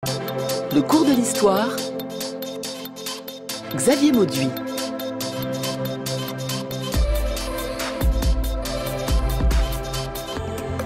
Le cours de l'histoire, Xavier Mauduit.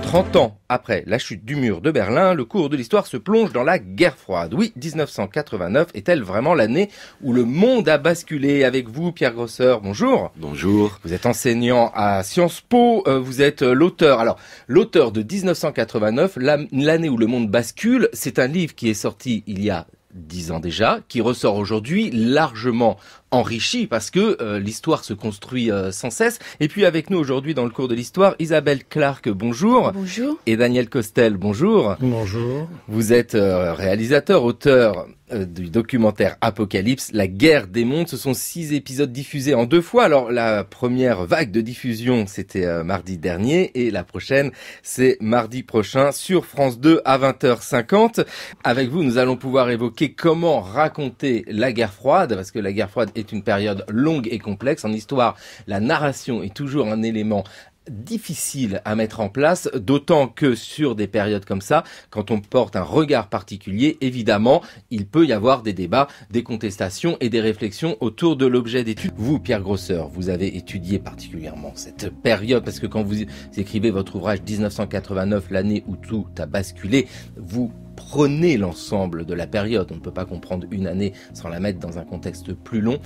« 30 ans après la chute du mur de Berlin, le cours de l'histoire se plonge dans la guerre froide. Oui, 1989 est-elle vraiment l'année où le monde a basculé? Avec vous, Pierre Grosseur, bonjour. Bonjour. Vous êtes enseignant à Sciences Po, vous êtes l'auteur. Alors, l'auteur de 1989, l'année où le monde bascule, c'est un livre qui est sorti il y a 10 ans déjà, qui ressort aujourd'hui largement enrichi parce que l'histoire se construit sans cesse. Et puis avec nous aujourd'hui dans le cours de l'histoire, Isabelle Clark, bonjour. Bonjour. Et Daniel Costel, bonjour. Bonjour. Vous êtes réalisateur, auteur du documentaire Apocalypse, la guerre des mondes. Ce sont 6 épisodes diffusés en 2 fois. Alors la première vague de diffusion, c'était mardi dernier et la prochaine, c'est mardi prochain sur France 2 à 20h50. Avec vous, nous allons pouvoir évoquer comment raconter la guerre froide, parce que la guerre froide est une période longue et complexe. En histoire, la narration est toujours un élément difficile à mettre en place, d'autant que sur des périodes comme ça, quand on porte un regard particulier, évidemment, il peut y avoir des débats, des contestations et des réflexions autour de l'objet d'étude. Vous, Pierre Grosseur, vous avez étudié particulièrement cette période, parce que quand vous écrivez votre ouvrage 1989, l'année où tout a basculé, vous prenez l'ensemble de la période. On ne peut pas comprendre une année sans la mettre dans un contexte plus long.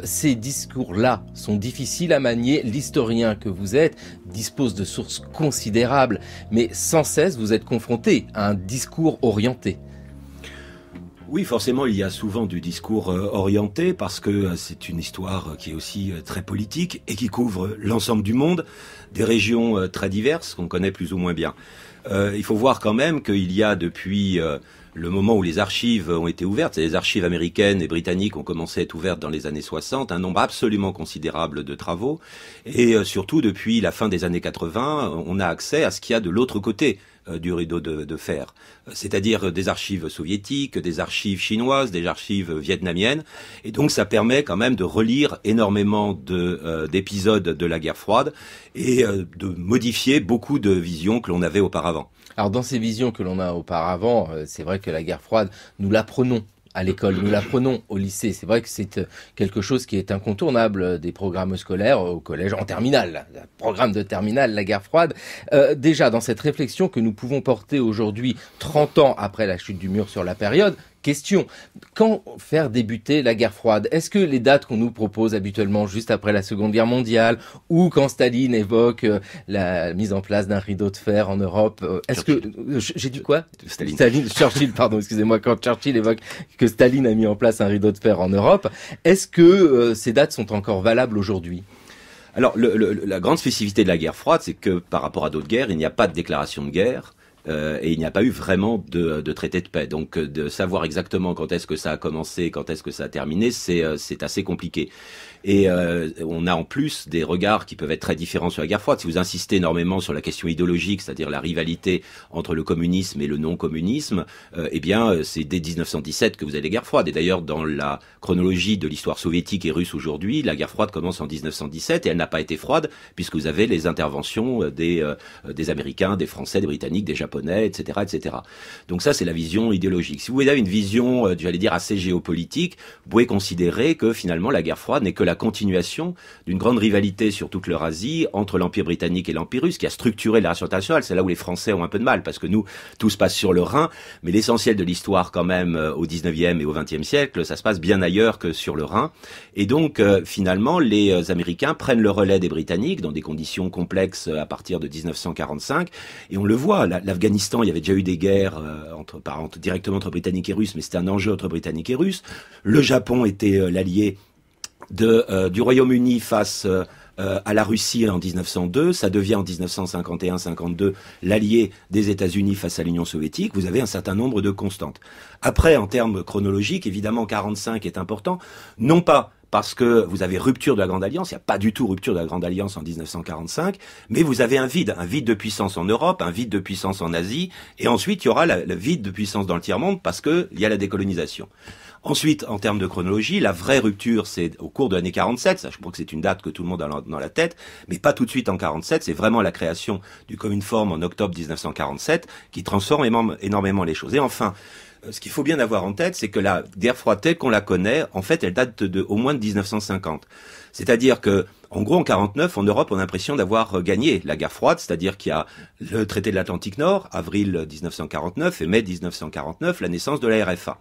Ces discours-là sont difficiles à manier. L'historien que vous êtes dispose de sources considérables, mais sans cesse vous êtes confronté à un discours orienté. Oui, forcément, il y a souvent du discours orienté parce que c'est une histoire qui est aussi très politique et qui couvre l'ensemble du monde, des régions très diverses qu'on connaît plus ou moins bien. Il faut voir quand même qu'il y a depuis le moment où les archives ont été ouvertes, les archives américaines et britanniques ont commencé à être ouvertes dans les années 60, un nombre absolument considérable de travaux. Et surtout, depuis la fin des années 80, on a accès à ce qu'il y a de l'autre côté du rideau de fer, c'est-à-dire des archives soviétiques, des archives chinoises, des archives vietnamiennes. Et donc ça permet quand même de relire énormément d'épisodes de la guerre froide et de modifier beaucoup de visions que l'on avait auparavant. Alors dans ces visions que l'on a auparavant, c'est vrai que la guerre froide, nous l'apprenons à l'école, nous l'apprenons au lycée. C'est vrai que c'est quelque chose qui est incontournable des programmes scolaires au collège, en terminale, le programme de terminale, la guerre froide. Déjà, dans cette réflexion que nous pouvons porter aujourd'hui, 30 ans après la chute du mur sur la période, question, quand faire débuter la guerre froide? Est-ce que les dates qu'on nous propose habituellement juste après la Seconde Guerre mondiale ou quand Staline évoque la mise en place d'un rideau de fer en Europe, est-ce que... J'ai dit quoi? Churchill, pardon, excusez-moi, quand Churchill évoque que Staline a mis en place un rideau de fer en Europe, est-ce que ces dates sont encore valables aujourd'hui? Alors, la grande spécificité de la guerre froide, c'est que par rapport à d'autres guerres, il n'y a pas de déclaration de guerre. Et il n'y a pas eu vraiment de traité de paix. Donc de savoir exactement quand est-ce que ça a commencé, quand est-ce que ça a terminé, c'est assez compliqué. Et on a en plus des regards qui peuvent être très différents sur la guerre froide. Si vous insistez énormément sur la question idéologique, c'est-à-dire la rivalité entre le communisme et le non-communisme, eh bien c'est dès 1917 que vous avez les guerres froides. Et d'ailleurs dans la chronologie de l'histoire soviétique et russe aujourd'hui, la guerre froide commence en 1917 et elle n'a pas été froide puisque vous avez les interventions des Américains, des Français, des Britanniques, des Japonais, etc., etc. Donc ça c'est la vision idéologique. Si vous avez une vision, j'allais dire assez géopolitique, vous pouvez considérer que finalement la guerre froide n'est que la continuation d'une grande rivalité sur toute l'Eurasie entre l'Empire britannique et l'Empire russe qui a structuré la relation internationale. C'est là où les Français ont un peu de mal parce que nous, tout se passe sur le Rhin, mais l'essentiel de l'histoire quand même au 19e et au 20e siècle, ça se passe bien ailleurs que sur le Rhin. Et donc finalement, les Américains prennent le relais des Britanniques dans des conditions complexes à partir de 1945 et on le voit, l'Afghanistan, il y avait déjà eu des guerres directement entre Britanniques et Russes, mais c'était un enjeu entre Britanniques et Russes. Le Japon était l'allié du Royaume-Uni face à la Russie en 1902, ça devient en 1951-52 l'allié des États-Unis face à l'Union soviétique. Vous avez un certain nombre de constantes. Après, en termes chronologiques, évidemment, 45 est important, non pas parce que vous avez rupture de la Grande Alliance, il n'y a pas du tout rupture de la Grande Alliance en 1945, mais vous avez un vide de puissance en Europe, un vide de puissance en Asie, et ensuite il y aura le vide de puissance dans le tiers-monde parce qu'il y a la décolonisation. Ensuite, en termes de chronologie, la vraie rupture, c'est au cours de l'année 47. Ça, je crois que c'est une date que tout le monde a dans la tête, mais pas tout de suite en 47. C'est vraiment la création du Cominform en octobre 1947 qui transforme énormément les choses. Et enfin, Ce qu'il faut bien avoir en tête, c'est que la guerre froide telle qu'on la connaît, en fait, elle date au moins de 1950. C'est-à-dire que, en gros, en 49, en Europe, on a l'impression d'avoir gagné la guerre froide, c'est-à-dire qu'il y a le traité de l'Atlantique Nord, avril 1949, et mai 1949, la naissance de la RFA.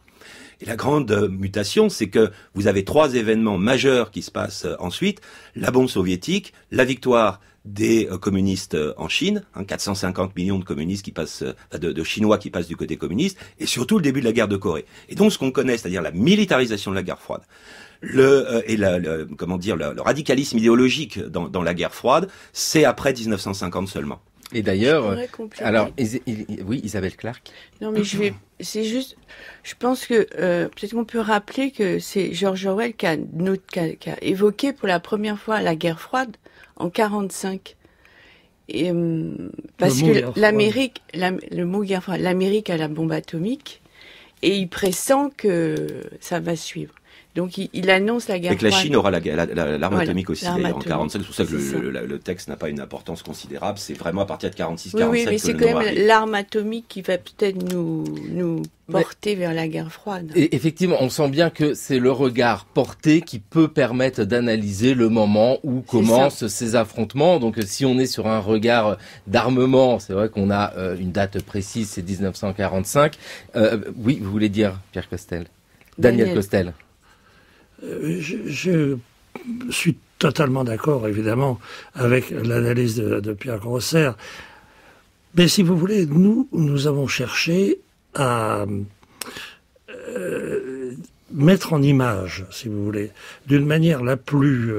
Et la grande mutation, c'est que vous avez 3 événements majeurs qui se passent ensuite. La bombe soviétique, la victoire des communistes en Chine, 450 millions de communistes qui passent, de Chinois qui passent du côté communiste, et surtout le début de la guerre de Corée. Et donc ce qu'on connaît, c'est-à-dire la militarisation de la guerre froide, le radicalisme idéologique dans la guerre froide, c'est après 1950 seulement. Et d'ailleurs, alors, oui, Isabelle Clark. Non, mais c'est juste, je pense que peut-être qu'on peut rappeler que c'est George Orwell qui a évoqué pour la première fois la guerre froide en 45. Et, parce que l'Amérique, le mot guerre froide, l'Amérique a la bombe atomique et il pressent que ça va suivre. Donc il annonce la guerre froide. Et que la Chine aura l'arme atomique aussi d'ailleurs en 45. C'est pour ça que le texte n'a pas une importance considérable. C'est vraiment à partir de 46-47 oui, mais que c'est quand même l'arme atomique qui va peut-être nous porter vers la guerre froide. Et effectivement, on sent bien que c'est le regard porté qui peut permettre d'analyser le moment où commencent ces affrontements. Donc si on est sur un regard d'armement, c'est vrai qu'on a une date précise, c'est 1945. Oui, vous voulez dire, Pierre Costel, Daniel Costel. Je suis totalement d'accord, évidemment, avec l'analyse de Pierre Grosser. Mais si vous voulez, nous avons cherché à mettre en image, si vous voulez, d'une manière la plus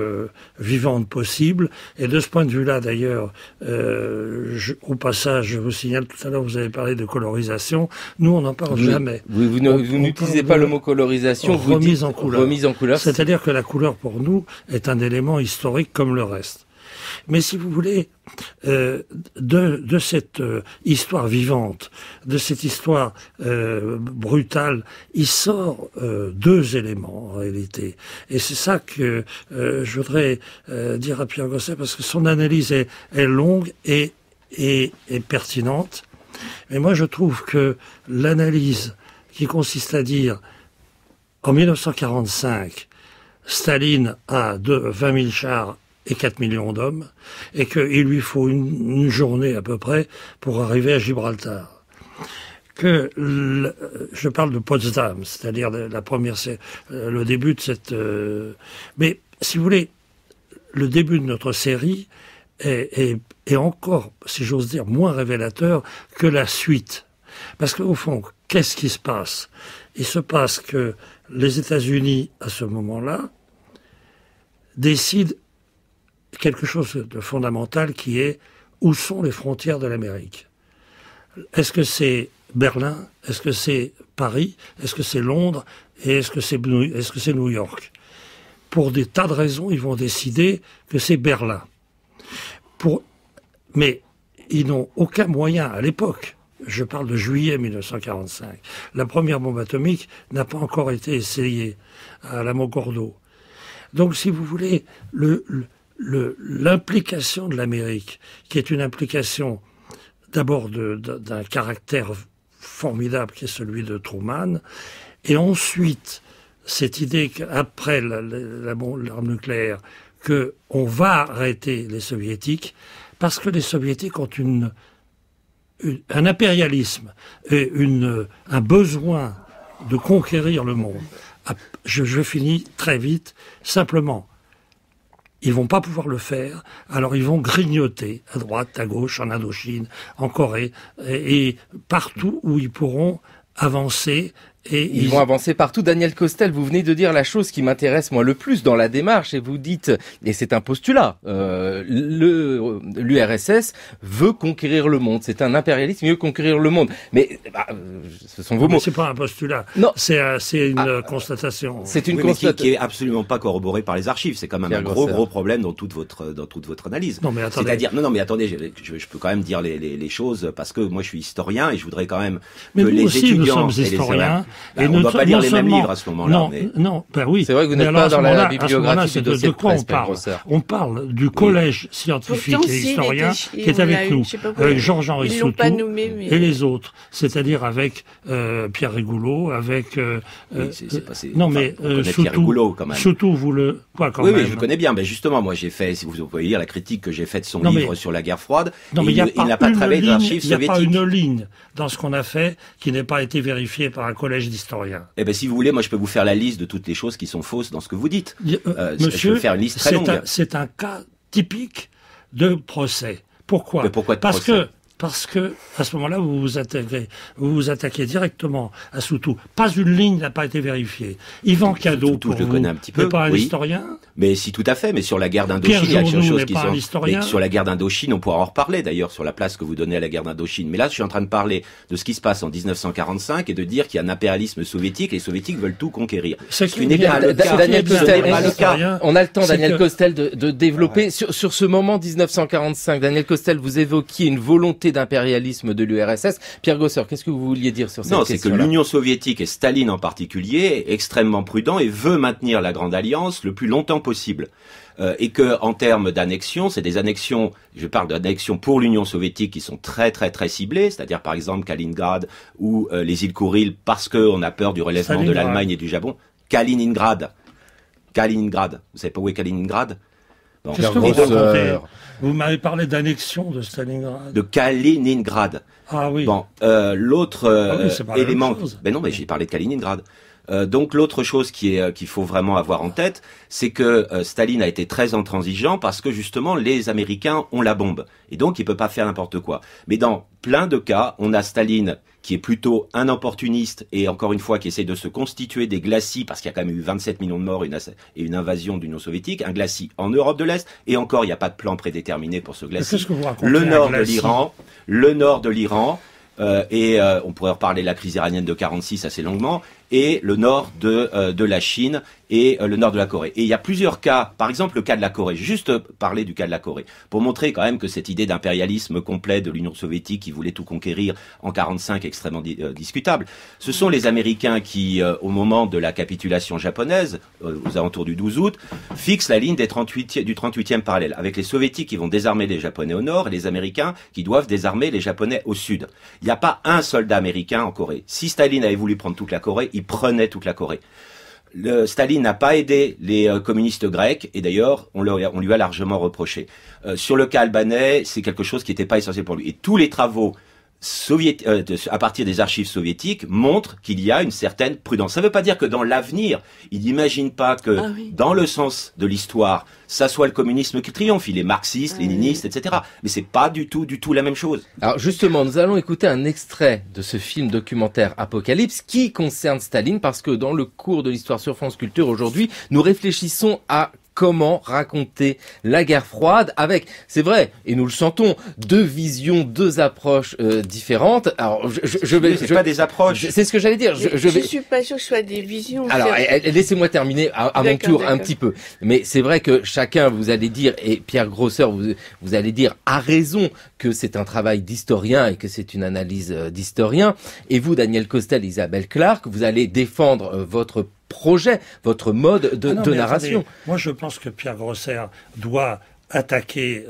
vivante possible. Et de ce point de vue-là, d'ailleurs, au passage, je vous signale, tout à l'heure, vous avez parlé de colorisation. Nous, on n'en parle jamais. Vous n'utilisez pas le mot colorisation. Remise en couleur. Remise en couleur. C'est-à-dire que la couleur, pour nous, est un élément historique comme le reste. Mais si vous voulez, de cette histoire vivante, de cette histoire brutale, il sort 2 éléments en réalité. Et c'est ça que je voudrais dire à Pierre Gosset, parce que son analyse est longue et pertinente. Mais moi je trouve que l'analyse qui consiste à dire en 1945, Staline a 20 000 chars et 4 millions d'hommes, et qu'il lui faut une journée à peu près pour arriver à Gibraltar. Je parle de Potsdam, c'est-à-dire la première, le début de cette... Mais si vous voulez, le début de notre série est encore, si j'ose dire, moins révélateur que la suite. Parce qu'au fond, qu'est-ce qui se passe? Il se passe que les États-Unis, à ce moment-là, décident quelque chose de fondamental qui est où sont les frontières de l'Amérique? Est-ce que c'est Berlin? Est-ce que c'est Paris? Est-ce que c'est Londres? Et est-ce que c'est New York? Pour des tas de raisons, ils vont décider que c'est Berlin. Mais ils n'ont aucun moyen à l'époque. Je parle de juillet 1945. La première bombe atomique n'a pas encore été essayée à Alamogordo. Donc, si vous voulez, l'implication de l'Amérique, qui est une implication d'abord d'un caractère formidable qui est celui de Truman, et ensuite cette idée qu'après l'arme nucléaire, qu'on va arrêter les soviétiques, parce que les soviétiques ont un impérialisme et un besoin de conquérir le monde. Je finis très vite, simplement. Ils vont pas pouvoir le faire, alors ils vont grignoter à droite, à gauche, en Indochine, en Corée, et partout où ils pourront avancer. Et ils vont avancer partout. Daniel Costel, vous venez de dire la chose qui m'intéresse moi le plus dans la démarche, et vous dites, et c'est un postulat, l'URSS veut conquérir le monde. C'est un impérialisme, il veut conquérir le monde. Mais ce sont vos mots. C'est pas un postulat. Non, c'est une constatation. C'est une constatation qui est absolument pas corroborée par les archives. C'est quand même un gros problème dans toute votre analyse. Non mais attendez. C'est-à-dire, non mais attendez, je peux quand même dire les choses parce que moi je suis historien et je voudrais quand même mais que nous les aussi, étudiants nous sommes historiens. On ne doit pas lire les mêmes livres à ce moment-là. Non, non, ben oui. C'est vrai que vous n'êtes pas dans la bibliographie de dossier de presse, Pierre Grosser. On parle du collège scientifique et historien qui est avec nous, avec Georges-Henri Soutou et les autres, c'est-à-dire avec Pierre Rigoulot, avec... non, mais Soutou, vous le... Quoi, quand même. Oui, je le connais bien. Mais justement, moi, j'ai fait, si vous pouvez lire la critique que j'ai faite de son livre sur la guerre froide, il n'a pas travaillé dans l'archive soviétique. Il n'y a pas une ligne dans ce qu'on a fait qui n'ait pas été vérifiée par un collège d'historiens. Eh ben, si vous voulez, moi, je peux vous faire la liste de toutes les choses qui sont fausses dans ce que vous dites. Monsieur, je peux faire une liste très longue. C'est un cas typique de procès. Pourquoi? Mais pourquoi de procès? Parce que à ce moment-là, vous vous attaquez directement à Soutou. Pas une ligne n'a pas été vérifiée. Yvan Cadeau, pour je le connais un petit peu. Mais pas un historien. Mais si, tout à fait. Mais sur la guerre d'Indochine, il y a quelque chose qui sont. Mais sur la guerre d'Indochine, on pourra en reparler d'ailleurs sur la place que vous donnez à la guerre d'Indochine. Mais là, je suis en train de parler de ce qui se passe en 1945 et de dire qu'il y a un impérialisme soviétique. Les soviétiques veulent tout conquérir. Daniel Costel, on a le temps, Daniel Costel, de développer sur ce moment 1945. Daniel Costel, vous évoquiez une volonté d'impérialisme de l'URSS. Pierre Grosser, qu'est-ce que vous vouliez dire sur cette question-là? Non, c'est que l'Union soviétique, et Staline en particulier, est extrêmement prudent et veut maintenir la Grande Alliance le plus longtemps possible. Et que, en termes d'annexion, c'est des annexions, je parle d'annexions pour l'Union soviétique qui sont très très très ciblées, c'est-à-dire par exemple Kaliningrad ou les îles Kouriles, parce qu'on a peur du relèvement de l'Allemagne et du Japon. Kaliningrad. Vous savez pas où est Kaliningrad? Bon. Qu'est-ce que vous racontez? Vous m'avez parlé d'annexion de Stalingrad. De Kaliningrad. Ah oui. Bon, l'autre élément. Ben non, mais j'ai parlé de Kaliningrad. Donc l'autre chose qu'il faut vraiment avoir en tête, c'est que Staline a été très intransigeant parce que justement les Américains ont la bombe et donc il peut pas faire n'importe quoi. Mais dans plein de cas, on a Staline qui est plutôt un opportuniste et encore une fois qui essaie de se constituer des glacis parce qu'il y a quand même eu 27 millions de morts et une invasion de l'Union soviétique, un glacis en Europe de l'Est et encore il n'y a pas de plan prédéterminé pour ce glacis. Qu'est-ce que vous racontez? Le nord de l'Iran. On pourrait reparler de la crise iranienne de 46 assez longuement, et le nord de la Chine et le nord de la Corée. Et il y a plusieurs cas, par exemple le cas de la Corée, juste parler du cas de la Corée, pour montrer quand même que cette idée d'impérialisme complet de l'Union soviétique qui voulait tout conquérir en 45 est extrêmement discutable. Ce sont les Américains qui, au moment de la capitulation japonaise, aux alentours du 12 août, fixent la ligne du 38e parallèle, avec les Soviétiques qui vont désarmer les Japonais au nord et les Américains qui doivent désarmer les Japonais au sud. Il n'y a pas un soldat américain en Corée. Si Staline avait voulu prendre toute la Corée, il prenait toute la Corée. Staline n'a pas aidé les communistes grecs et d'ailleurs on lui a largement reproché. Sur le cas albanais, c'est quelque chose qui n'était pas essentiel pour lui. Et tous les travaux à partir des archives soviétiques montrent qu'il y a une certaine prudence. Ça ne veut pas dire que dans l'avenir, il n'imagine pas que dans le sens de l'histoire, ça soit le communisme qui triomphe. Il est marxiste, léniniste, etc. Mais c'est pas du tout la même chose. Alors justement, nous allons écouter un extrait de ce film documentaire Apocalypse qui concerne Staline parce que dans le cours de l'histoire sur France Culture aujourd'hui, nous réfléchissons à comment raconter la guerre froide avec, c'est vrai, et nous le sentons, deux visions, deux approches différentes. Alors, c'est pas des approches. C'est ce que j'allais dire. Je suis pas sûr que ce soit des visions. Alors, laissez-moi terminer à mon tour un petit peu. Mais c'est vrai que chacun, vous allez dire, et Pierre Grosser, vous allez dire, a raison que c'est un travail d'historien et que c'est une analyse d'historien. Et vous, Daniel Costel, Isabelle Clark, vous allez défendre votre projet, votre mode de narration. Attendez, moi, je pense que Pierre Grosser doit attaquer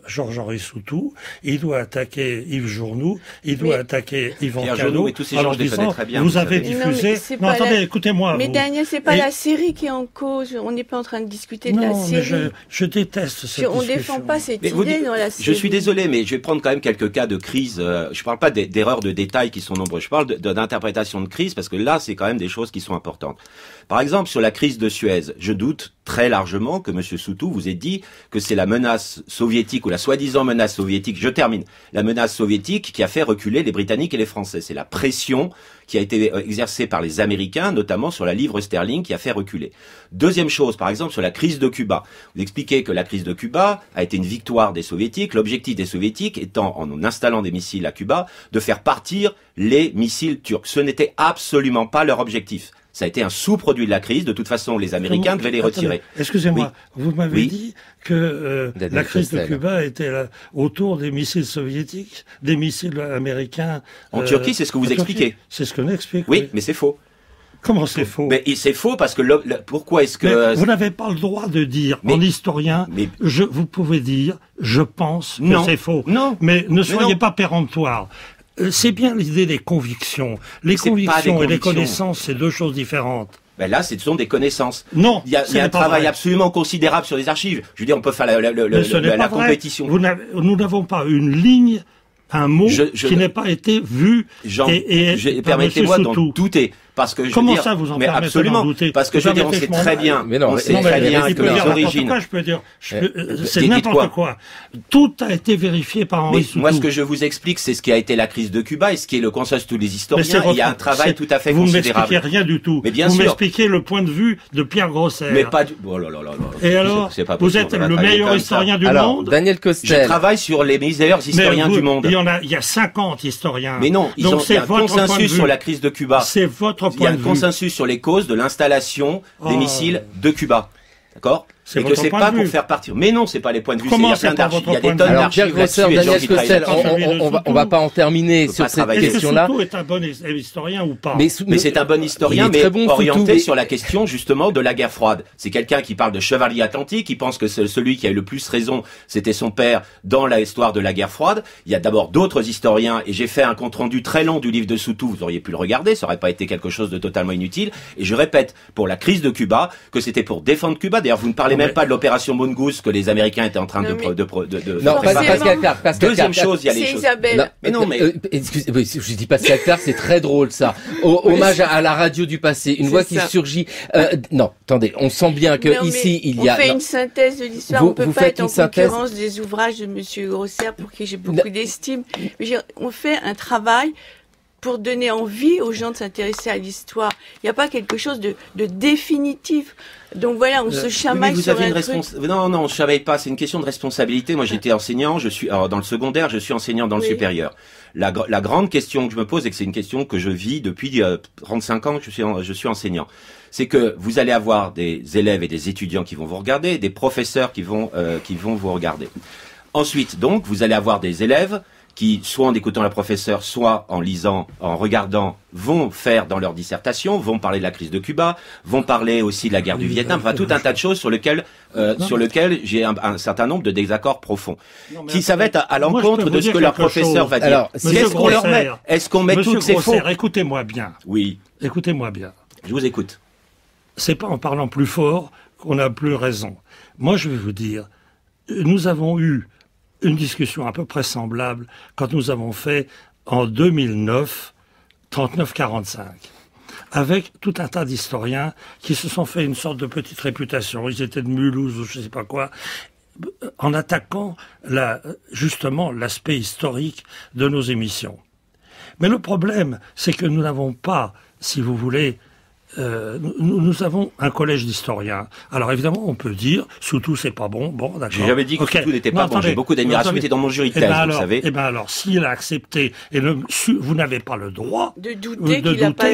Georges-Henri Soutou, il doit attaquer Yves Journoux, il doit attaquer Yvan Cadeau. Et tous ces gens, je les connais très bien. Vous avez diffusé... Non, attendez, écoutez-moi. Mais Daniel, c'est pas la série qui est en cause. On n'est pas en train de discuter de la série. Non, mais je déteste cette discussion. On défend pas cette idée dans la série. Je suis désolé, mais je vais prendre quand même quelques cas de crise. Je parle pas d'erreurs de détails qui sont nombreux. Je parle d'interprétation de crise parce que là, c'est quand même des choses qui sont importantes. Par exemple, sur la crise de Suez, je doute très largement que M. Soutou vous ait dit que c'est la menace soviétique ou la soi-disant menace soviétique, je termine, la menace soviétique qui a fait reculer les Britanniques et les Français. C'est la pression qui a été exercée par les Américains, notamment sur la livre sterling, qui a fait reculer. Deuxième chose, par exemple, sur la crise de Cuba. Vous expliquez que la crise de Cuba a été une victoire des Soviétiques, l'objectif des Soviétiques étant, en installant des missiles à Cuba, de faire partir les missiles turcs. Ce n'était absolument pas leur objectif. Ça a été un sous-produit de la crise. De toute façon, les Américains devaient les retirer. Excusez-moi, vous m'avez Oui. dit que la crise de Cuba était autour des missiles soviétiques, des missiles américains. En Turquie, c'est ce que vous expliquez. C'est ce qu'on explique. Oui, mais c'est faux. Comment c'est faux? Mais c'est faux parce que pourquoi est-ce que Mais vous n'avez pas le droit de dire en historien. Vous pouvez dire, je pense que c'est faux. Non. Mais ne soyez pas péremptoire. C'est bien l'idée des convictions. Les convictions et les connaissances, c'est deux choses différentes. Ben là, ce sont des connaissances. Non, il y a un travail absolument considérable sur les archives. Je veux dire, on peut faire la compétition. Nous n'avons pas une ligne, un mot qui n'ait pas été vu. Permettez-moi d'en douter. Parce que comment ça vous en permettez absolument, d'en douter? parce que je veux dire, on sait très bien, que les origines. Je peux dire, c'est n'importe quoi. Tout a été vérifié par Henri Soutou. Moi, ce que je vous explique, c'est ce qui a été la crise de Cuba et ce qui est le consensus de tous les historiens. Il y a un travail tout à fait considérable. Vous ne m'expliquez rien du tout. Mais bien sûr. Vous sûr. m'expliquez le point de vue de Pierre Grosser. Mais pas du. Oh là là là là. Et alors, vous êtes le meilleur historien du monde. Daniel Costel. Je travaille sur les meilleurs historiens du monde. Il y a 50 historiens. Mais non, il y a un consensus sur la crise de Cuba. C'est votre point de vue. Il y a un consensus sur les causes de l'installation des missils de Cuba. D'accord? Et que c'est pas pour faire partir. Mais non, c'est pas les points de vue. Comment c'est c'est pas votre point de vue? Il y a des tonnes d'archives là-dessus. Daniel Costel, on va pas en terminer sur cette question-là. Est-ce que Soutou est un bon historien ou pas? Mais c'est un bon historien, mais orienté sur la question justement de la guerre froide. C'est quelqu'un qui parle de chevalier atlantique, qui pense que celui qui a eu le plus raison, c'était son père dans l'histoire de la guerre froide. Il y a d'abord d'autres historiens, et j'ai fait un compte-rendu très long du livre de Soutou, vous auriez pu le regarder, ça aurait pas été quelque chose de totalement inutile. Et je répète, pour la crise de Cuba, que c'était pour défendre Cuba. D'ailleurs, vous ne parlez même pas de l'opération Mongoose que les Américains étaient en train de non, Pascal Clark. Deuxième chose, il y a les choses. Isabelle. Mais non, mais excusez-moi, je dis Pascal Clark, c'est très drôle ça. Hommage à la radio du passé, une voix qui surgit. Non, attendez, on sent bien que ici il y a. On fait une synthèse de l'histoire. On peut pas être en concurrence des ouvrages de Monsieur Grosser, pour qui j'ai beaucoup d'estime. On fait un travail pour donner envie aux gens de s'intéresser à l'histoire. Il n'y a pas quelque chose de définitif. Donc voilà, on se chamaille sur un truc. Non, je savais pas. C'est une question de responsabilité. Moi, j'étais enseignant. Je suis dans le secondaire. Je suis enseignant dans le supérieur. La grande question que je me pose, et que c'est une question que je vis depuis 35 ans que je suis enseignant, c'est que vous allez avoir des élèves et des étudiants qui vont vous regarder, des professeurs qui vont vous regarder. Ensuite, donc, vous allez avoir des élèves qui, soit en écoutant la professeure, soit en lisant, en regardant, vont faire dans leur dissertation, vont parler de la crise de Cuba, vont parler aussi de la guerre du Vietnam, enfin tout un tas de choses sur lesquelles j'ai un certain nombre de désaccords profonds. Ça va être à l'encontre de ce que leur professeur va dire. Alors, qu'est-ce qu'on leur met? Est-ce qu'on met toutes ces faux? Écoutez-moi bien. Oui. Écoutez-moi bien. Je vous écoute. C'est pas en parlant plus fort qu'on a plus raison. Moi, je vais vous dire, nous avons eu une discussion à peu près semblable quand nous avons fait en 2009 39-45 avec tout un tas d'historiens qui se sont fait une sorte de petite réputation. Ils étaient de Mulhouse ou je sais pas quoi, en attaquant justement l'aspect historique de nos émissions. Mais le problème, c'est que nous n'avons pas, si vous voulez, nous avons un collège d'historiens. Alors évidemment, on peut dire Soutou c'est pas bon. Bon, d'accord. J'ai jamais dit que Soutou n'était pas bon. J'ai beaucoup d'admiration. Il était dans mon jury de thèse, vous savez. Eh ben alors, s'il a accepté et vous n'avez pas le droit de douter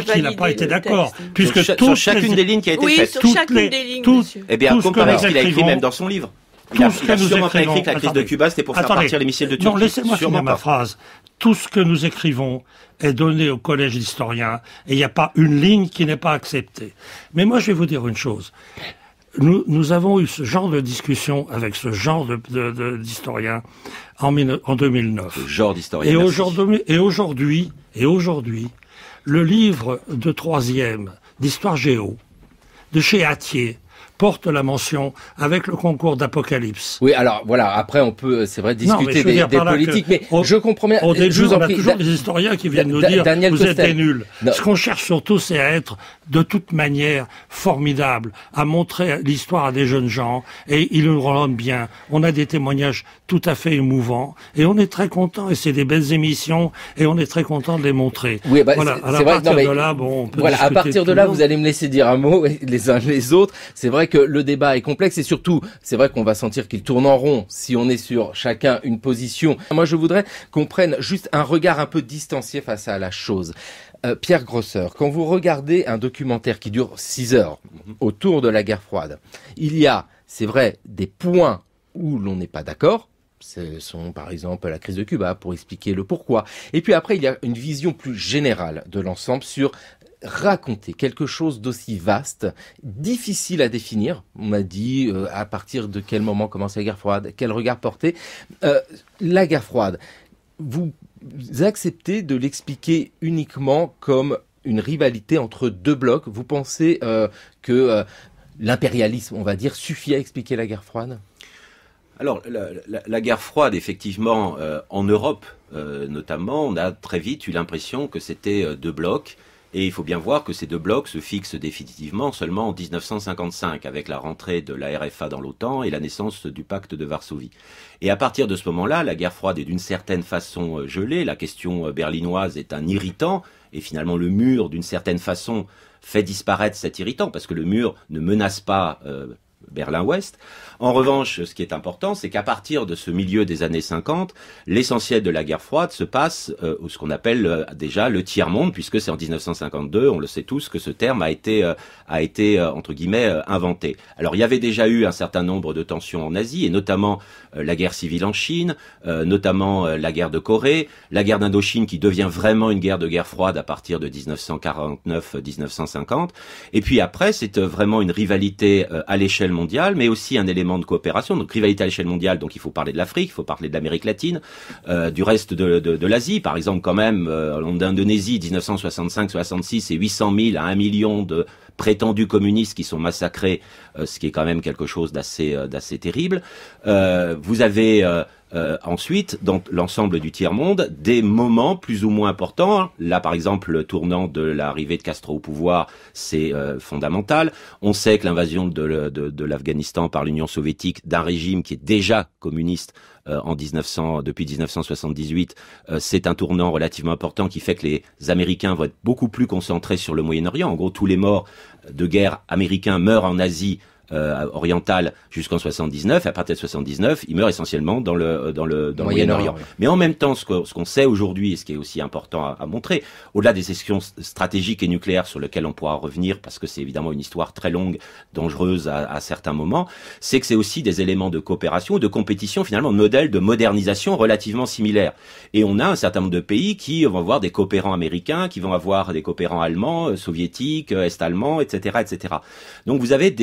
qu'il n'a pas été d'accord, puisque sur chacune des lignes qui a été faite, sur chacune des lignes, monsieur. Eh bien, comparez ce qu'il a écrit même dans son livre. Il a sûrement pas écrit que la crise de Cuba, c'était pour faire partir les missiles de Turquie. Non, laissez-moi finir ma phrase. Tout ce que nous écrivons est donné au collège d'historiens et il n'y a pas une ligne qui n'est pas acceptée. Mais moi, je vais vous dire une chose. Nous avons eu ce genre de discussion avec ce genre d'historiens en 2009. Ce genre d'historien. Et aujourd'hui, le livre de 3e d'histoire géo de chez Hatier porte la mention avec le concours d'Apocalypse. Oui, alors voilà, après on peut, c'est vrai, discuter des politiques, mais je comprends bien. Au début, on a toujours des historiens qui viennent nous dire « vous êtes des nuls ». Ce qu'on cherche surtout, c'est à être de toute manière formidable, à montrer l'histoire à des jeunes gens, et ils nous rendent bien. On a des témoignages tout à fait émouvants, et on est très content, et c'est des belles émissions, et on est très content de les montrer. Oui, bah, voilà, c'est vrai, on peut voilà, à partir de là, vous allez me laisser dire un mot, les uns les autres. C'est vrai que le débat est complexe et surtout, c'est vrai qu'on va sentir qu'il tourne en rond si on est sur chacun une position. Moi, je voudrais qu'on prenne juste un regard un peu distancié face à la chose. Pierre Grosseur, quand vous regardez un documentaire qui dure 6 heures autour de la guerre froide, il y a, c'est vrai, des points où l'on n'est pas d'accord. Ce sont par exemple la crise de Cuba pour expliquer le pourquoi. Et puis après, il y a une vision plus générale de l'ensemble sur raconter quelque chose d'aussi vaste, difficile à définir. On m'a dit à partir de quel moment commence la guerre froide, quel regard porter. La guerre froide, vous acceptez de l'expliquer uniquement comme une rivalité entre deux blocs. Vous pensez que l'impérialisme, on va dire, suffit à expliquer la guerre froide ? Alors, la guerre froide, effectivement, en Europe notamment, on a très vite eu l'impression que c'était deux blocs. Et il faut bien voir que ces deux blocs se fixent définitivement seulement en 1955, avec la rentrée de la RFA dans l'OTAN et la naissance du pacte de Varsovie. Et à partir de ce moment-là, la guerre froide est d'une certaine façon gelée. La question berlinoise est un irritant. Et finalement, le mur, d'une certaine façon, fait disparaître cet irritant, parce que le mur ne menace pas Berlin-Ouest. En revanche, ce qui est important, c'est qu'à partir de ce milieu des années 50, l'essentiel de la guerre froide se passe ce qu'on appelle déjà le tiers-monde, puisque c'est en 1952, on le sait tous, que ce terme a été entre guillemets inventé. Alors il y avait déjà eu un certain nombre de tensions en Asie, et notamment la guerre civile en Chine, notamment la guerre de Corée, la guerre d'Indochine qui devient vraiment une guerre froide à partir de 1949-1950. Et puis après, c'est vraiment une rivalité à l'échelle mondiale, mais aussi un élément de coopération. Donc rivalité à l'échelle mondiale, donc il faut parler de l'Afrique, il faut parler de l'Amérique latine, du reste de l'Asie. Par exemple, quand même, en Indonésie, 1965-66, c'est 800 000 à 1 million de prétendus communistes qui sont massacrés, ce qui est quand même quelque chose d'assez terrible. Vous avez ensuite, dans l'ensemble du tiers-monde, des moments plus ou moins importants. Là, par exemple, le tournant de l'arrivée de Castro au pouvoir, c'est fondamental. On sait que l'invasion de l'Afghanistan par l'Union soviétique d'un régime qui est déjà communiste depuis 1978, c'est un tournant relativement important qui fait que les Américains vont être beaucoup plus concentrés sur le Moyen-Orient. En gros, tous les morts de guerre américains meurent en Asie orientale jusqu'en 79, et à partir de 79, ils meurent essentiellement dans le Moyen-Orient. Oui. Mais en même temps, ce qu'on sait aujourd'hui, et ce qui est aussi important à montrer, au-delà des questions stratégiques et nucléaires sur lesquelles on pourra revenir, parce que c'est évidemment une histoire très longue, dangereuse à certains moments, c'est que c'est aussi des éléments de coopération, de compétition, finalement, de modèles de modernisation relativement similaires. Et on a un certain nombre de pays qui vont avoir des coopérants américains, qui vont avoir des coopérants allemands, soviétiques, est-allemands, etc., etc. Donc vous avez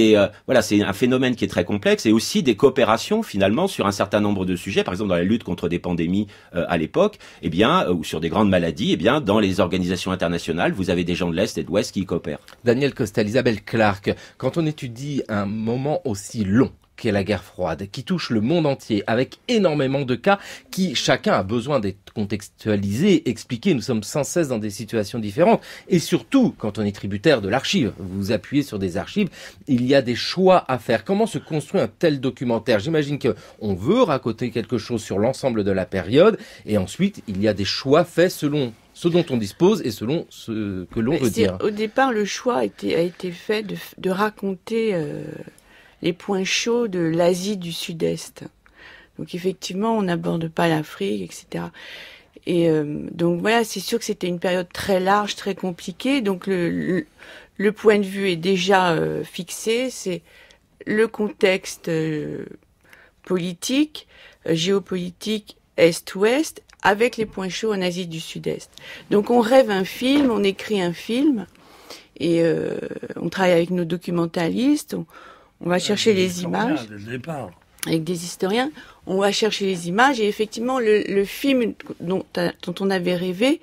voilà, c'est un phénomène qui est très complexe, et aussi des coopérations finalement sur un certain nombre de sujets. Par exemple, dans la lutte contre des pandémies à l'époque, ou sur des grandes maladies, dans les organisations internationales, vous avez des gens de l'Est et de l'Ouest qui coopèrent. Daniel Costel, Isabelle Clark, quand on étudie un moment aussi long qu'est la guerre froide, qui touche le monde entier, avec énormément de cas qui, chacun a besoin d'être contextualisé, expliqué. Nous sommes sans cesse dans des situations différentes. Et surtout, quand on est tributaire de l'archive, vous vous appuyez sur des archives, il y a des choix à faire. Comment se construit un tel documentaire ? J'imagine qu'on veut raconter quelque chose sur l'ensemble de la période, et ensuite, il y a des choix faits selon ce dont on dispose et selon ce que l'on veut dire. Au départ, le choix a été fait de raconter les points chauds de l'Asie du Sud-Est. Donc effectivement, on n'aborde pas l'Afrique, etc. Et donc voilà, c'est sûr que c'était une période très large, très compliquée. Donc le point de vue est déjà fixé. C'est le contexte politique, géopolitique, Est-Ouest, avec les points chauds en Asie du Sud-Est. Donc on rêve un film, on écrit un film, et on travaille avec nos documentalistes. On va chercher les images avec des historiens. On va chercher les images, et effectivement, le film dont on avait rêvé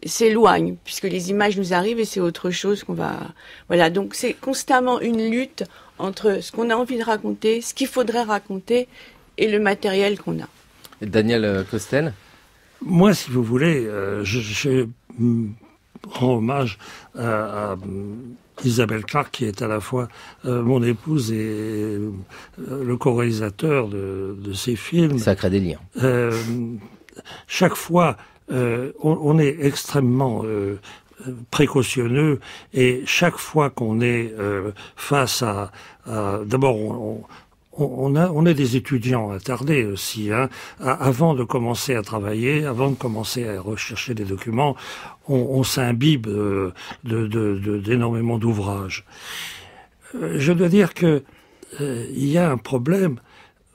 s'éloigne, puisque les images nous arrivent et c'est autre chose qu'on va... Voilà, donc c'est constamment une lutte entre ce qu'on a envie de raconter, ce qu'il faudrait raconter et le matériel qu'on a. Daniel Costel ? Moi, si vous voulez, je rends hommage à Isabelle Clark, qui est à la fois mon épouse et le co-réalisateur de ces films. Sacré délire. Chaque fois, on est extrêmement précautionneux, et chaque fois qu'on est face à d'abord on est des étudiants attardés aussi, hein. Avant de commencer à travailler, avant de commencer à rechercher des documents, on s'imbibe d'énormément d'ouvrages. Je dois dire que il y a un problème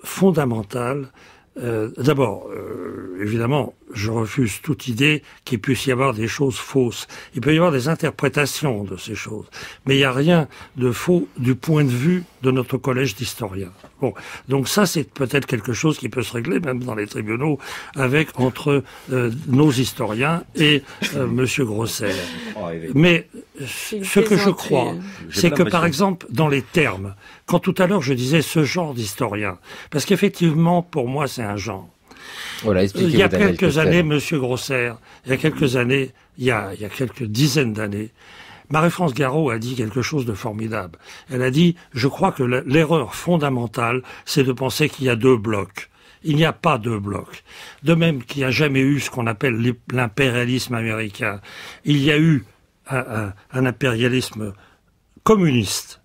fondamental. D'abord, évidemment, je refuse toute idée qu'il puisse y avoir des choses fausses. Il peut y avoir des interprétations de ces choses, mais il n'y a rien de faux du point de vue de notre collège d'historiens. Bon, donc ça, c'est peut-être quelque chose qui peut se régler même dans les tribunaux entre nos historiens et Monsieur Grosser. Mais ce que je crois, c'est que par exemple, dans les termes, quand tout à l'heure je disais ce genre d'historien, parce qu'effectivement, pour moi, c'est un genre. Voilà, il y a quelques années, Monsieur Grosser, il y a quelques dizaines d'années, Marie-France Garot a dit quelque chose de formidable. Elle a dit, je crois que l'erreur fondamentale, c'est de penser qu'il y a deux blocs. Il n'y a pas deux blocs. De même qu'il n'y a jamais eu ce qu'on appelle l'impérialisme américain. Il y a eu un impérialisme communiste,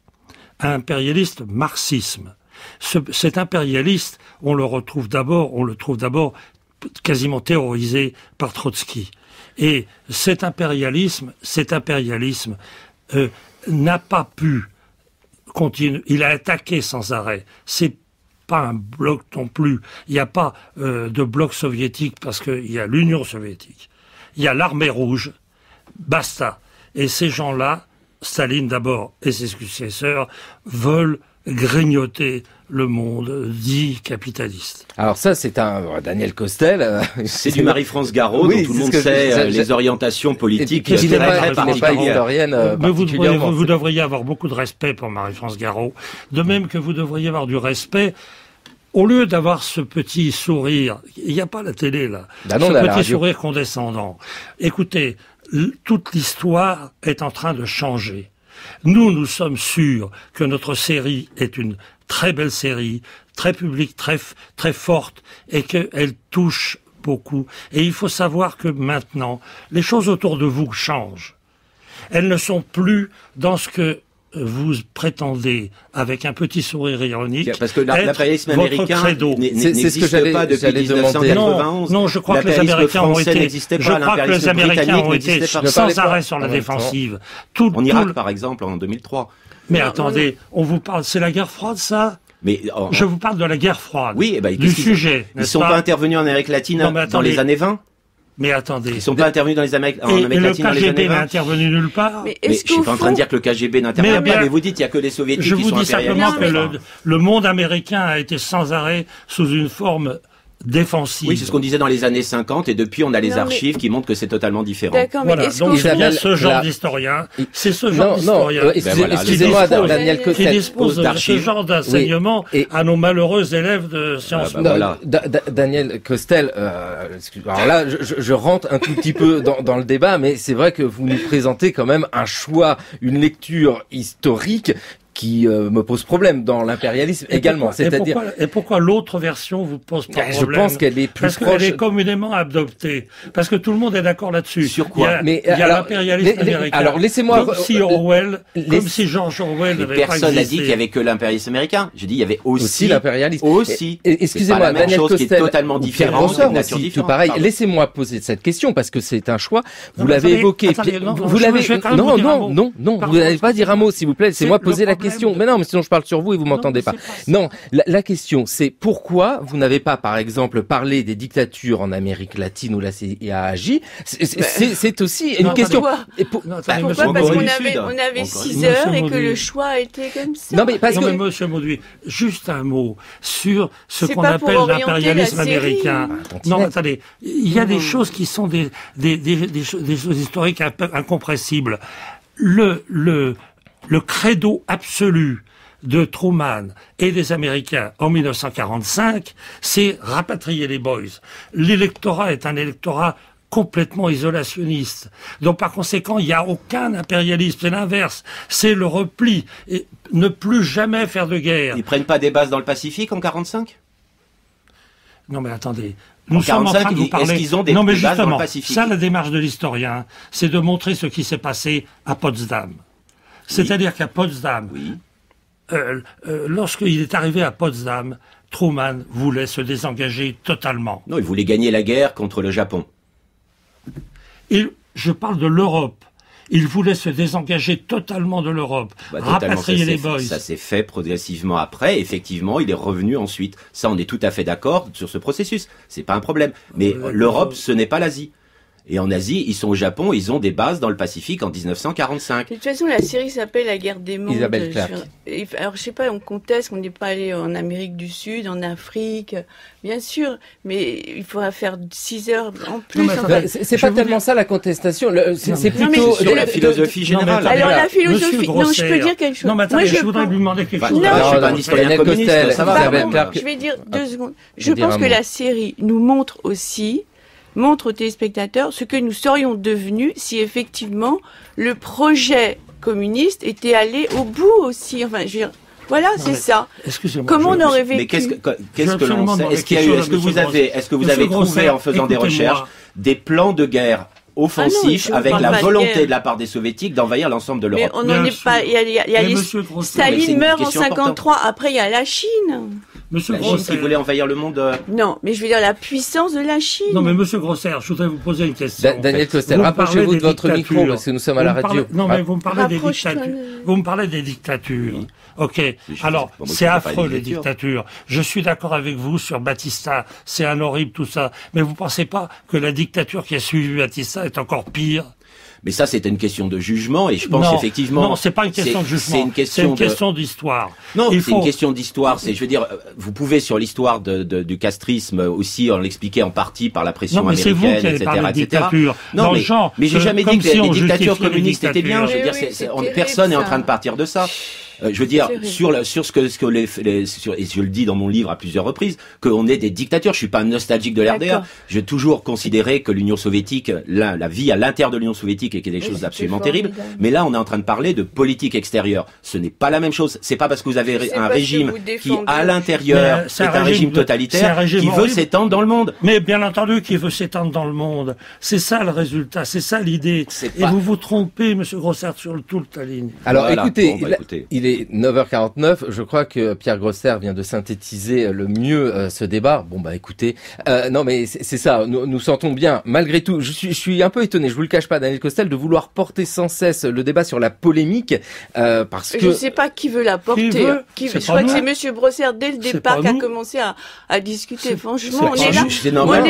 un impérialiste marxisme. Cet impérialiste, on le trouve d'abord quasiment terrorisé par Trotsky. Et cet impérialisme n'a pas pu continuer. Il a attaqué sans arrêt. C'est pas un bloc non plus. Il n'y a pas de bloc soviétique parce qu'il y a l'Union soviétique. Il y a l'armée rouge. Basta. Et ces gens-là, Staline d'abord et ses successeurs, veulent grignoter le monde dit capitaliste. Alors ça, c'est Daniel Costel. C'est du Marie-France Garot, dont tout le monde sait les orientations politiques très particulières. Mais vous devriez avoir beaucoup de respect pour Marie-France Garot. De même que vous devriez avoir du respect. Au lieu d'avoir ce petit sourire, il n'y a pas la télé là, ce petit sourire condescendant. Écoutez, toute l'histoire est en train de changer. Nous sommes sûrs que notre série est une très belle série, très publique, très forte, et qu'elle touche beaucoup. Et il faut savoir que maintenant, les choses autour de vous changent. Elles ne sont plus dans ce que vous prétendez, avec un petit sourire ironique, parce que l'impérialisme américain n'existe pas depuis 1991. Non, je crois que les Américains ont été sans arrêt sur la défensive. En Irak, par exemple, en 2003. Mais attendez, on vous parle, c'est la guerre froide, ça? Je vous parle de la guerre froide. Oui, du sujet. Ils sont pas intervenus en Amérique latine dans les années 20? Mais attendez. Ils sont pas intervenus en Amérique latine dans les années 20. Le KGB n'a intervenu nulle part. Mais je suis pas en train de dire que le KGB n'intervient pas, mais vous dites qu'il y a que les soviétiques qui sont impérialistes. Je vous dis simplement que le monde américain a été sans arrêt sous une forme défensive. Oui, c'est ce qu'on disait dans les années 50, et depuis on a les archives qui montrent que c'est totalement différent. D'accord, mais voilà, donc il y a ce genre d'historien, c'est ce genre d'historien excusez-moi, Daniel Costel, qui dispose de ce genre d'enseignement à nos malheureux élèves de Sciences Po. Daniel Costel, alors là, je rentre un tout petit peu dans le débat, mais c'est vrai que vous nous présentez quand même un choix, une lecture historique qui me pose problème dans l'impérialisme également. C'est-à-dire. Et pourquoi l'autre version vous pose pas problème? Je pense qu'elle est plus proche. Parce qu'elle est communément adoptée. Parce que tout le monde est d'accord là-dessus. Sur quoi? Il y a l'impérialisme américain. Alors laissez-moi. Comme si George Orwell n'avait pas existé. Personne n'a dit qu'il y avait que l'impérialisme américain. J'ai dit il y avait aussi l'impérialisme. Aussi. Excusez-moi, Daniel Costel, qui est totalement différent, de nature différente. Tout pareil. Laissez-moi poser cette question parce que c'est un choix. Vous l'avez évoqué. Vous l'avez. Non. Vous n'allez pas dire un mot, s'il vous plaît. Laissez-moi poser la question. Mais non, mais sinon je parle sur vous et vous m'entendez pas. Non, la question c'est pourquoi vous n'avez pas, par exemple, parlé des dictatures en Amérique latine où la CIA a agi. C'est aussi une question. Pourquoi? Parce qu'on avait 6 heures et que le choix a été comme ça. Non mais Monsieur Mauduit, juste un mot sur ce qu'on appelle l'impérialisme américain. Non, attendez, il y a des choses qui sont des choses historiques incompressibles. Le credo absolu de Truman et des Américains en 1945, c'est rapatrier les boys. L'électorat est un électorat complètement isolationniste. Donc par conséquent, il n'y a aucun impérialisme. C'est l'inverse. C'est le repli. Et ne plus jamais faire de guerre. Ils prennent pas des bases dans le Pacifique en 45 ? Non mais attendez. Nous sommes en train de vous parler. Est-ce qu'ils ont des bases dans le Pacifique ? Ça, la démarche de l'historien, c'est de montrer ce qui s'est passé à Potsdam. C'est-à-dire qu'à Potsdam, lorsqu'il est arrivé à Potsdam, Truman voulait se désengager totalement. Non, il voulait gagner la guerre contre le Japon. Je parle de l'Europe. Il voulait se désengager totalement de l'Europe, rapatrier les boys. Ça s'est fait progressivement après. Effectivement, il est revenu ensuite. Ça, on est tout à fait d'accord sur ce processus. C'est pas un problème. Mais l'Europe, ce n'est pas l'Asie. Et en Asie, ils sont au Japon, ils ont des bases dans le Pacifique en 1945. De toute façon, la série s'appelle La guerre des mondes. Isabelle Clark. Alors, je sais pas, on conteste qu'on n'est pas allé en Amérique du Sud, en Afrique, bien sûr, mais il faudra faire 6 heures en plus. C'est pas tellement ça la contestation. C'est plutôt sur la philosophie générale. Alors la philosophie, non, je peux dire quelque chose. Non, mais attendez, je voudrais lui demander quelque chose. Non, je suis pas un historien communiste, ça va. Je vais dire 2 secondes. Je pense que la série nous montre aux téléspectateurs ce que nous serions devenus si effectivement le projet communiste était allé au bout aussi. Enfin, je veux dire, voilà, c'est ça. Comment on aurait vécu? Mais qu'est-ce que l'on sait? Est-ce que vous avez trouvé en faisant des recherches des plans de guerre offensif avec la volonté de la part des soviétiques d'envahir l'ensemble de l'Europe? Mais on n'en est pas. Il y a Staline meurt en 53. Après, il y a la Chine. Monsieur Chine qui voulait envahir le monde. Non, mais je veux dire la puissance de la Chine. Non, mais Monsieur Grosser, je voudrais vous poser une question. Daniel Costel, rapprochez-vous de votre micro parce que nous sommes à la radio. Non, mais vous me parlez des dictatures. Vous me parlez des dictatures. Ok. Alors, c'est affreux les dictatures. Je suis d'accord avec vous sur Batista. C'est un horrible tout ça. Mais vous pensez pas que la dictature qui a suivi Batista est encore pire? Mais ça, c'est une question de jugement, et je pense effectivement. Non, c'est pas une question de jugement. C'est une question d'histoire. Non, c'est une question d'histoire. Je veux dire, vous pouvez sur l'histoire du castrisme aussi, on l'expliquait en partie par la pression américaine, etc., etc. Non, mais j'ai jamais dit que les dictatures communistes étaient bien. Je veux dire, personne n'est en train de partir de ça. Je veux dire, sur ce que et je le dis dans mon livre à plusieurs reprises, qu'on est des dictatures. Je suis pas un nostalgique de l'RDA. J'ai toujours considéré que l'Union soviétique, la vie à l'intérieur de l'Union soviétique était des choses absolument terribles. Mais là, on est en train de parler de politique extérieure. Ce n'est pas la même chose. C'est pas parce que vous avez un régime qui, à l'intérieur, est un régime totalitaire qui veut s'étendre dans le monde. Mais bien entendu, qui veut s'étendre dans le monde. C'est ça le résultat. C'est ça l'idée. Et vous vous trompez, Monsieur Grosser, sur toute la ligne. Alors, écoutez, il est 9h49. Je crois que Pierre Grosser vient de synthétiser le mieux ce débat. Bon, bah, écoutez. Non, mais c'est ça. Nous sentons bien, malgré tout. Je suis un peu étonné. Je vous le cache pas, Daniel Costel, de vouloir porter sans cesse le débat sur la polémique, parce que. Je sais pas qui veut la porter. Je crois que c'est Monsieur Grosser dès le départ qui a commencé à discuter. Franchement, on est là. C'est normal.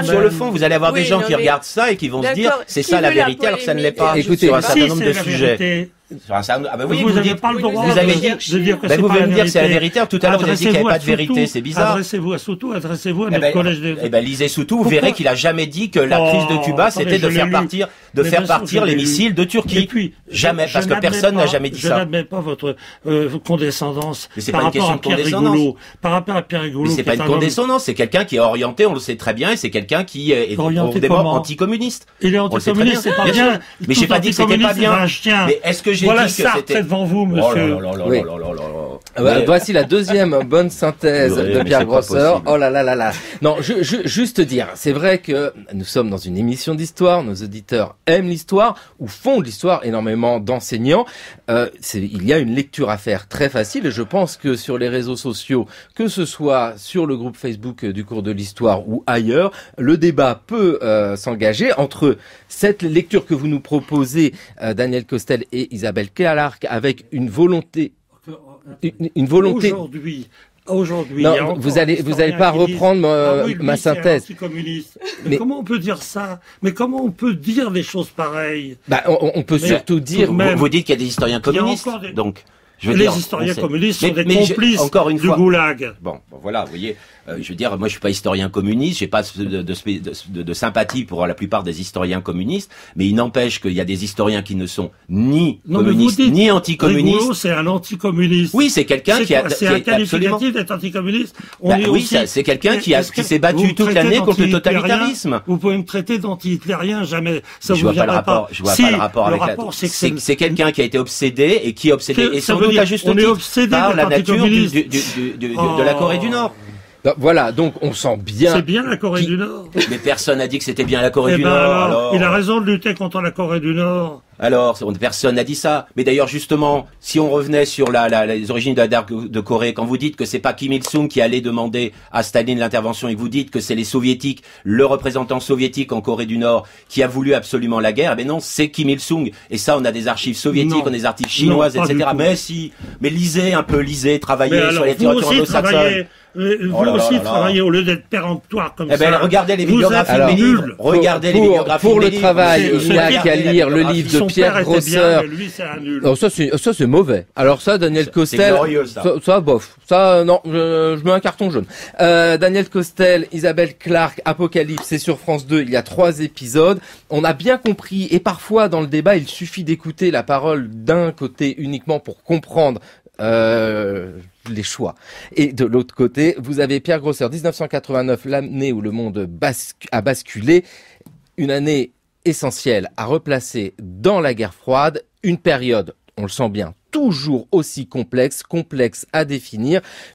Sur le fond, vous allez avoir des gens qui regardent ça et qui vont se dire, c'est ça la vérité, alors que ça ne l'est pas. Écoutez, sur un certain nombre de sujets. Ah ben oui, vous n'avez pas le droit de dire que c'est pas la vérité. Vous venez me dire que c'est la vérité. Tout à l'heure, vous avez dit qu'il n'y avait pas de vérité. C'est bizarre. Adressez-vous à Soutou, adressez-vous à notre collège de... lisez Soutou, vous verrez qu'il a jamais dit que la crise de Cuba, c'était de faire partir les missiles de Turquie. Jamais, parce que personne n'a jamais dit ça. Je n'admets pas votre condescendance. Mais c'est pas une question de condescendance. Par rapport à Pierre Rigolo. Mais c'est pas une condescendance, c'est quelqu'un qui est orienté, on le sait très bien, et c'est quelqu'un qui est profondément anticommuniste. Il est anticommuniste, c'est pas bien. Mais j'ai pas dit que c'était pas bien. Mais est-ce que j'ai dit que c'était devant vous, monsieur. Voici la deuxième bonne synthèse de Pierre Grosser. Oh là là là là. Non, juste dire, c'est vrai que nous sommes dans une émission d'histoire, nos auditeurs aiment l'histoire, ou font de l'histoire énormément d'enseignants. Il y a une lecture à faire très facile, et je pense que sur les réseaux sociaux, que ce soit sur le groupe Facebook du cours de l'histoire ou ailleurs, le débat peut s'engager entre cette lecture que vous nous proposez, Daniel Costel et Isabelle Clark, avec une volonté. Aujourd'hui. Non, vous allez pas reprendre ma synthèse. Mais comment on peut dire ça? Mais comment on peut dire des choses pareilles? On peut surtout dire. Vous dites qu'il y a des historiens communistes. Donc. Les historiens communistes sont des complices du goulag. Bon, voilà, vous voyez, je veux dire, moi je suis pas historien communiste, j'ai pas de sympathie pour la plupart des historiens communistes, mais il n'empêche qu'il y a des historiens qui ne sont ni communistes, ni anticommunistes. Rigolo, c'est un anticommuniste. Oui, c'est quelqu'un qui a... C'est un qualificatif d'être anticommuniste. Oui, c'est quelqu'un qui s'est battu toute l'année contre le totalitarisme. Vous pouvez me traiter d'anti-hitlérien, jamais. Ça vous viendra pas. Je vois pas le rapport avec la... C'est quelqu'un qui a été obsédé et qui est obsédé. Et sans doute à juste titre par la nature de la Corée du Nord. Voilà, donc on sent bien. C'est bien la Corée du Nord. Mais personne n'a dit que c'était bien la Corée Eh du ben Nord. alors, il a raison de lutter contre la Corée du Nord. Alors, personne n'a dit ça. Mais d'ailleurs, justement, si on revenait sur les origines de la guerre de Corée, quand vous dites que c'est pas Kim Il-sung qui allait demander à Staline l'intervention et que vous dites que c'est les Soviétiques, le représentant soviétique en Corée du Nord, qui a voulu absolument la guerre, eh ben non, c'est Kim Il-sung. Et ça, on a des archives soviétiques, Non. on a des archives chinoises, Non, pas etc. du tout. Mais si, mais lisez un peu, travaillez Mais sur alors, les vous littératures aussi anglo-saxonnes. travaillez, vous là aussi là là. travaillez au lieu d'être péremptoire comme Eh ben, ça. regardez les Vous bibliographies êtes de mes livres. nuls. Regardez les bibliographies Pour de mes le livres. travail, C'est- il n'y a c'est- qu'à lire le livre de Son Pierre père était Grosser. bien, mais lui, c'est un nul. Non, ça c'est mauvais. Alors ça, Daniel C'est Costel, glorieux, ça. ça bof. Ça non, je mets un carton jaune. Daniel Costel, Isabelle Clarke, Apocalypse, c'est sur France 2. Il y a 3 épisodes. On a bien compris, et parfois dans le débat, il suffit d'écouter la parole d'un côté uniquement pour comprendre les choix. Et de l'autre côté, vous avez Pierre Grosser, 1989, l'année où le monde a basculé, une année essentielle à replacer dans la guerre froide, une période, on le sent bien, toujours aussi complexe à définir,